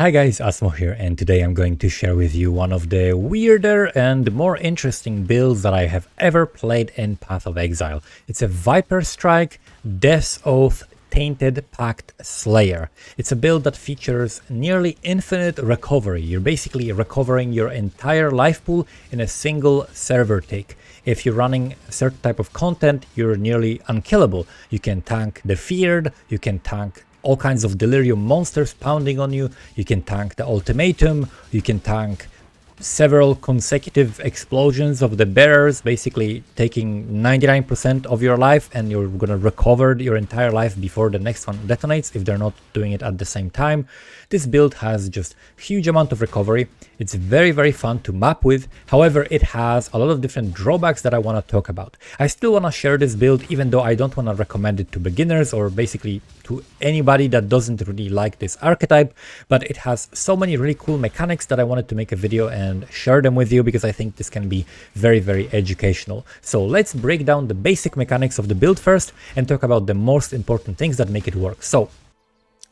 Hi guys, Asmo here, and today I'm going to share with you one of the weirder and more interesting builds that I have ever played in Path of Exile. It's a Viper Strike, Death's Oath, Tainted Pact Slayer. It's a build that features nearly infinite recovery. You're basically recovering your entire life pool in a single server tick. If you're running a certain type of content, you're nearly unkillable. You can tank the Feared, you can tank all kinds of delirium monsters pounding on you, you can tank the ultimatum, you can tank several consecutive explosions of the bearers, basically taking 99% of your life, and you're gonna recover your entire life before the next one detonates if they're not doing it at the same time. This build has just huge amount of recovery. It's very fun to map with. However, it has a lot of different drawbacks that I want to talk about. I still want to share this build even though I don't want to recommend it to beginners or basically to anybody that doesn't really like this archetype, but it has so many really cool mechanics that I wanted to make a video and share them with you because I think this can be very educational. So let's break down the basic mechanics of the build first and talk about the most important things that make it work. So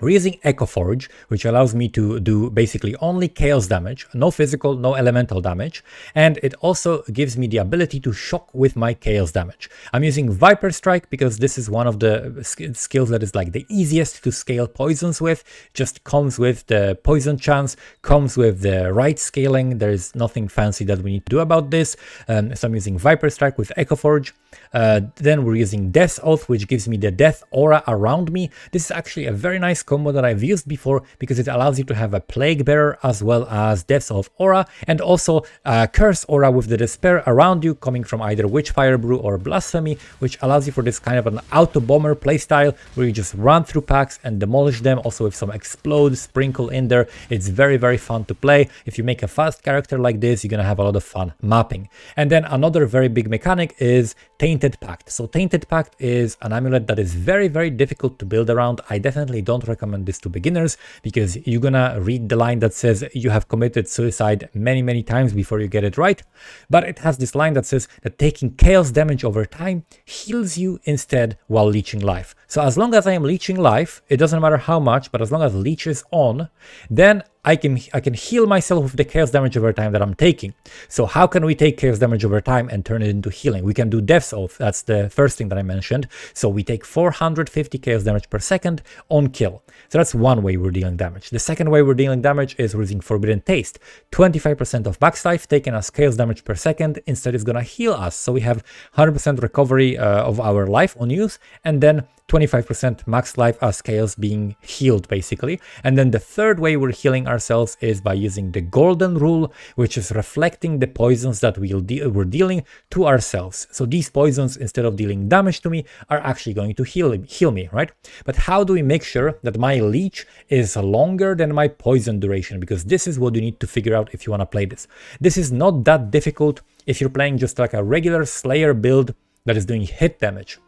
we're using Echo Forge, which allows me to do basically only chaos damage, no physical, no elemental damage, and it also gives me the ability to shock with my chaos damage. I'm using Viper Strike because this is one of the skills that is like the easiest to scale poisons with. Just comes with the poison chance, comes with the right scaling. There is nothing fancy that we need to do about this. So I'm using Viper Strike with Echo Forge. Then we're using Death's Oath, which gives me the death aura around me. This is actually a very nice combo that I've used before because it allows you to have a Plague Bearer as well as Death's Oath aura, and also a Curse aura with the Despair around you coming from either Witchfire Brew or Blasphemy, which allows you for this kind of an auto-bomber playstyle where you just run through packs and demolish them, also with some Explode sprinkle in there. It's very fun to play. If you make a fast character like this, you're gonna have a lot of fun mapping. And then another very big mechanic is Tainted Pact. So Tainted Pact is an amulet that is very difficult to build around. I definitely don't recommend this to beginners because you're gonna read the line that says you have committed suicide many times before you get it right. But it has this line that says that taking chaos damage over time heals you instead while leeching life. So as long as I am leeching life, it doesn't matter how much, but as long as leech is on, then I can heal myself with the chaos damage over time that I'm taking. So how can we take chaos damage over time and turn it into healing? We can do Death's Oath. That's the first thing that I mentioned. So we take 450 chaos damage per second on kill. So that's one way we're dealing damage. The second way we're dealing damage is we're using Forbidden Taste. 25% of max life taken as chaos damage per second. Instead, it's gonna heal us. So we have 100% recovery of our life on use, and then 25% max life as chaos being healed basically. And then the third way we're healing ourselves is by using the golden rule, which is reflecting the poisons that we're dealing to ourselves. So these poisons, instead of dealing damage to me, are actually going to heal me, right? But how do we make sure that my leech is longer than my poison duration? Because this is what you need to figure out if you want to play this. This is not that difficult if you're playing just like a regular Slayer build that is doing hit damage.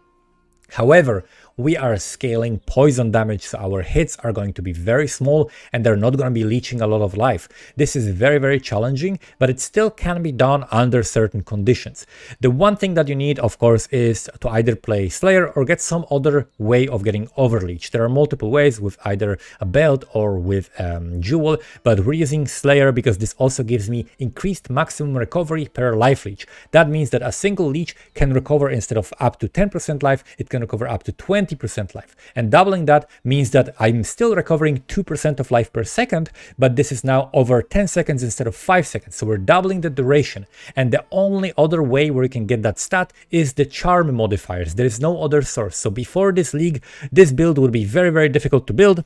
However, we are scaling poison damage, so our hits are going to be very small and they're not going to be leeching a lot of life. This is very challenging, but it still can be done under certain conditions. The one thing that you need, of course, is to either play Slayer or get some other way of getting overleech. There are multiple ways with either a belt or with Jewel, but we're using Slayer because this also gives me increased maximum recovery per life leech. That means that a single leech can recover, instead of up to 10% life, it can recover up to 20% life, and doubling that means that I'm still recovering 2% of life per second, but this is now over 10 seconds instead of 5 seconds, so we're doubling the duration. And the only other way where you can get that stat is the charm modifiers. There is no other source. So before this league, this build would be very difficult to build.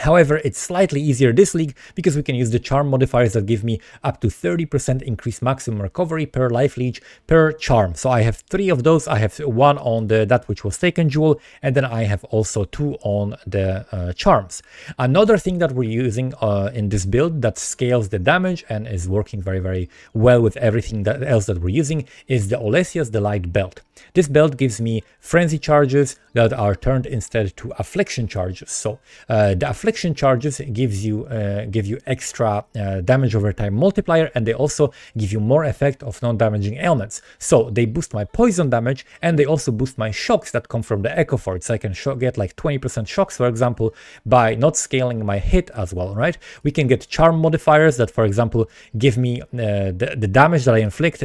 However, it's slightly easier this league because we can use the charm modifiers that give me up to 30% increased maximum recovery per life leech per charm. So I have 3 of those. I have 1 on the that which was taken jewel, and then I have also 2 on the charms. Another thing that we're using in this build that scales the damage and is working very well with everything else that we're using is the Olesia's Delight belt. This belt gives me frenzy charges that are turned instead to affliction charges. So the affliction affliction charges gives you give you extra damage over time multiplier, and they also give you more effect of non-damaging ailments. So they boost my poison damage, and they also boost my shocks that come from the Echo Fort. So I can get like 20% shocks, for example, by not scaling my hit as well, right? We can get charm modifiers that, for example, give me the damage that I inflict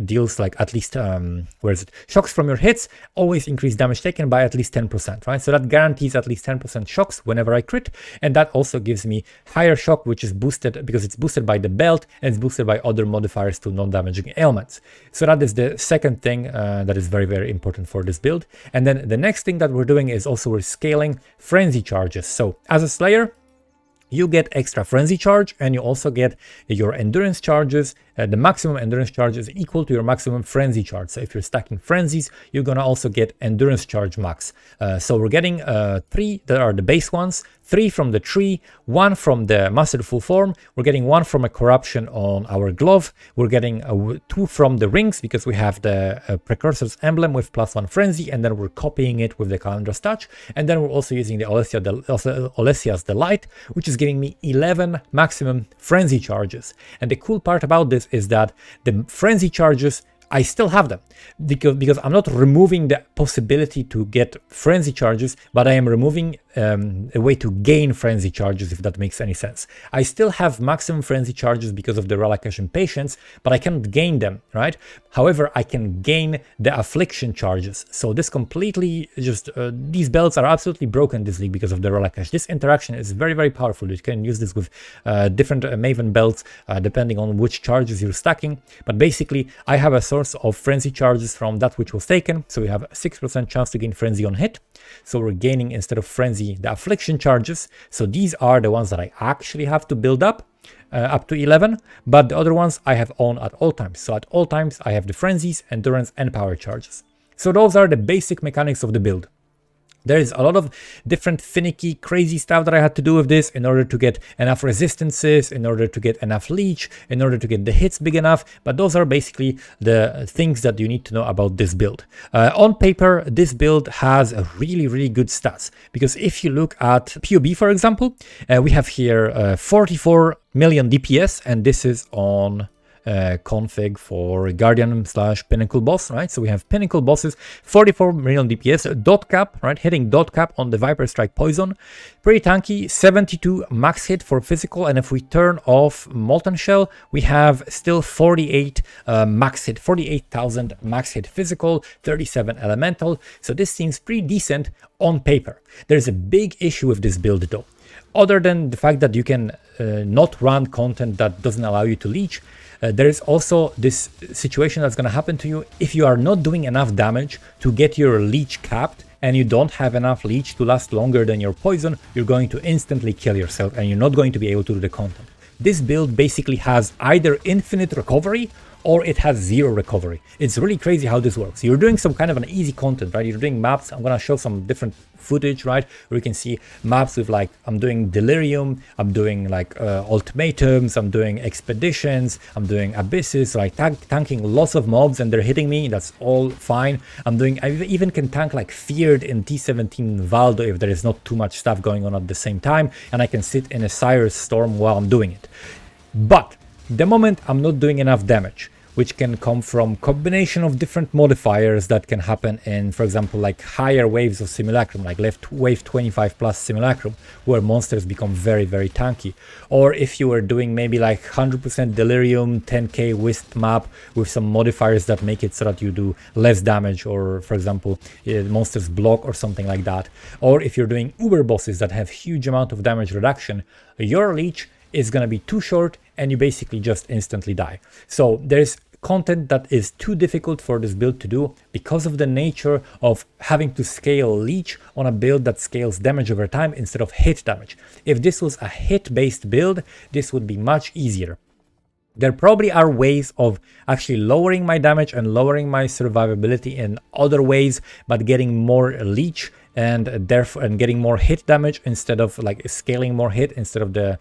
deals like at least where is it? Shocks from your hits always increase damage taken by at least 10%, right? So that guarantees at least 10% shocks whenever I crit, and that also gives me higher shock, which is boosted because it's boosted by the belt and it's boosted by other modifiers to non-damaging ailments. So that is the second thing that is very, very important for this build. And then the next thing that we're doing is also we're scaling frenzy charges. So as a Slayer, you get extra frenzy charge, and you also get your endurance charges. The maximum endurance charge is equal to your maximum frenzy charge. So if you're stacking frenzies, you're gonna also get endurance charge max. So we're getting 3 that are the base ones, 3 from the tree, 1 from the mastered full form. We're getting 1 from a corruption on our glove. We're getting 2 from the rings because we have the precursor's emblem with +1 frenzy, and then we're copying it with the Calendra's touch. And then we're also using the Olesia's Delight, which is giving me 11 maximum frenzy charges. And the cool part about this is that the frenzy charges, I still have them because I'm not removing the possibility to get frenzy charges, but I am removing a way to gain frenzy charges, if that makes any sense. I still have maximum frenzy charges because of the Relacash Impatience, but I cannot gain them, right? However, I can gain the affliction charges. So this completely just, these belts are absolutely broken this league because of the Relacash. This interaction is very, very powerful. You can use this with different Maven belts, depending on which charges you're stacking. But basically, I have a source of frenzy charges from that which was taken. So we have a 6% chance to gain frenzy on hit. So we're gaining, instead of frenzy, the affliction charges. So these are the ones that I actually have to build up to 11, but the other ones I have on at all times. So at all times I have the frenzies, endurance, and power charges. So those are the basic mechanics of the build. There is a lot of different finicky, crazy stuff that I had to do with this in order to get enough resistances, in order to get enough leech, in order to get the hits big enough. But those are basically the things that you need to know about this build. On paper, this build has a really, really good stats, because if you look at POB, for example, we have here 44 million DPS, and this is on config for Guardian / Pinnacle boss, right? So we have Pinnacle bosses, 44 million DPS, dot cap, right? Hitting dot cap on the Viper Strike Poison. Pretty tanky, 72 max hit for physical, and if we turn off Molten Shell, we have still 48 max hit, 48,000 max hit physical, 37 elemental. So this seems pretty decent on paper. There's a big issue with this build though. Other than the fact that you can not run content that doesn't allow you to leech, there is also this situation that's going to happen to you if you are not doing enough damage to get your leech capped, and you don't have enough leech to last longer than your poison. You're going to instantly kill yourself, and you're not going to be able to do the content. This build basically has either infinite recovery or it has 0 recovery. It's really crazy how this works. You're doing some kind of an easy content, right? You're doing maps. I'm gonna show some different footage, right? Where you can see maps with, like, I'm doing Delirium, I'm doing like ultimatums, I'm doing expeditions, I'm doing abysses, like tanking lots of mobs and they're hitting me. That's all fine. I even can tank like Feared in T17 Valdo if there is not too much stuff going on at the same time, and I can sit in a Cyrus Storm while I'm doing it. But the moment I'm not doing enough damage, which can come from combination of different modifiers that can happen in, for example, like higher waves of Simulacrum, like wave 25 plus Simulacrum, where monsters become very, very tanky. Or if you were doing maybe like 100% Delirium, 10k Wisp map with some modifiers that make it so that you do less damage, or for example, monsters block or something like that. Or if you're doing Uber bosses that have huge amount of damage reduction, your leech is going to be too short and you basically just instantly die. So there's content that is too difficult for this build to do because of the nature of having to scale leech on a build that scales damage over time instead of hit damage. If this was a hit-based build, this would be much easier. There probably are ways of actually lowering my damage and lowering my survivability in other ways, but getting more leech and therefore getting more hit damage instead of like scaling more hit instead of the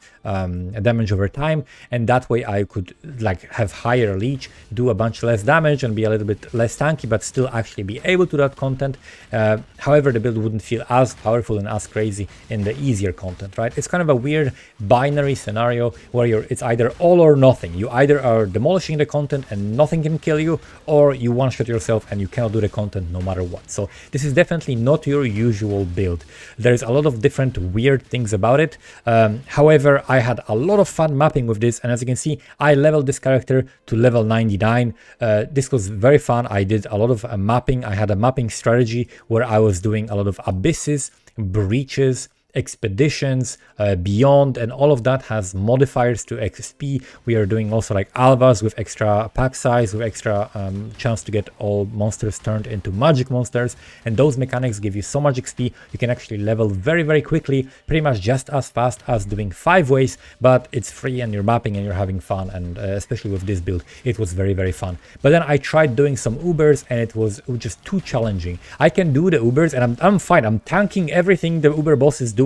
damage over time, and that way I could like have higher leech, do a bunch less damage and be a little bit less tanky, but still actually be able to that content. However, the build wouldn't feel as powerful and as crazy in the easier content, right? It's kind of a weird binary scenario where it's either all or nothing. You either are demolishing the content and nothing can kill you, or you one-shot yourself and you cannot do the content no matter what. So this is definitely not your usual build. There's a lot of different weird things about it. However, I had a lot of fun mapping with this, and as you can see, I leveled this character to level 99. This was very fun. I did a lot of mapping. I had a mapping strategy where I was doing a lot of abysses, breaches, expeditions, beyond, and all of that has modifiers to XP. We are doing also like alvas with extra pack size, with extra chance to get all monsters turned into magic monsters, and those mechanics give you so much XP. You can actually level very quickly, pretty much just as fast as doing 5 ways, but it's free and you're mapping and you're having fun, and especially with this build it was very fun. But then I tried doing some Ubers and it was just too challenging. I can do the Ubers and I'm fine. I'm tanking everything the Uber boss is doing.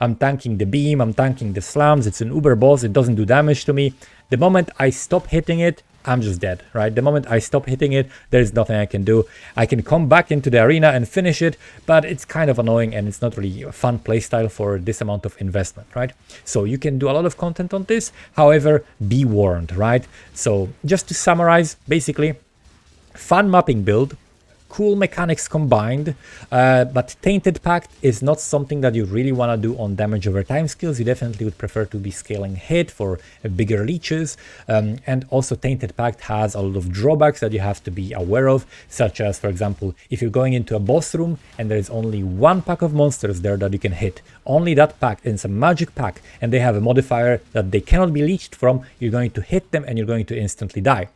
I'm tanking the beam, I'm tanking the slams. It's an Uber boss, it doesn't do damage to me. The moment I stop hitting it, I'm just dead, right? The moment I stop hitting it, there's nothing I can do. I can come back into the arena and finish it, but it's kind of annoying and it's not really a fun playstyle for this amount of investment, right? So you can do a lot of content on this, however, be warned, right? So just to summarize, basically, fun mapping build, cool mechanics combined, but Tainted Pact is not something that you really want to do on damage over time skills. You definitely would prefer to be scaling hit for bigger leeches, and also Tainted Pact has a lot of drawbacks that you have to be aware of, such as, for example, if you're going into a boss room and there's only one pack of monsters there that you can hit, only that pack, and it's a magic pack, and they have a modifier that they cannot be leeched from, you're going to hit them and you're going to instantly die.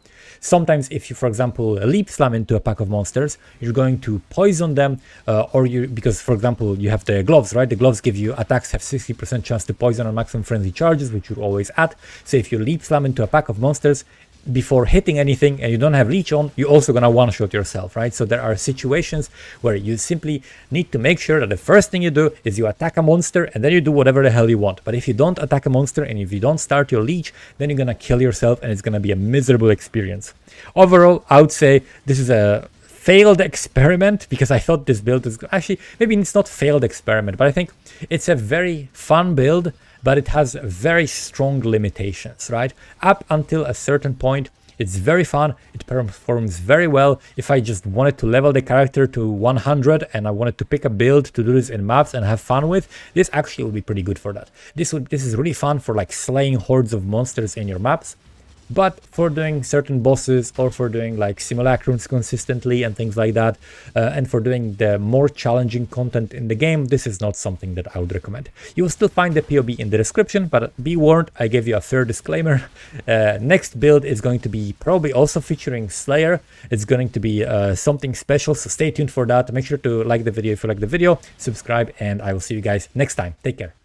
Sometimes if you, for example, leap slam into a pack of monsters, you're going to poison them, because, for example, you have the gloves, right? The gloves give you attacks have 60% chance to poison on maximum frenzy charges, which you're always at. So if you leap slam into a pack of monsters, before hitting anything and you don't have leech on, you're also gonna one-shot yourself, right? So there are situations where you simply need to make sure that the first thing you do is you attack a monster and then you do whatever the hell you want. But if you don't attack a monster and if you don't start your leech, then you're gonna kill yourself and it's gonna be a miserable experience. Overall, I would say this is a failed experiment, because I thought this build is actually, maybe it's not failed experiment, but I think it's a very fun build, but it has very strong limitations, right? Up until a certain point, it's very fun, it performs very well. If I just wanted to level the character to 100 and I wanted to pick a build to do this in maps and have fun with, this actually will be pretty good for that. This is really fun for like slaying hordes of monsters in your maps. But for doing certain bosses, or for doing like simulacrums consistently and things like that, and for doing the more challenging content in the game, this is not something that I would recommend. You will still find the POB in the description, but be warned, I gave you a fair disclaimer. Next build is going to be probably also featuring Slayer. It's going to be something special, so stay tuned for that. Make sure to like the video if you like the video, subscribe, and I will see you guys next time. Take care.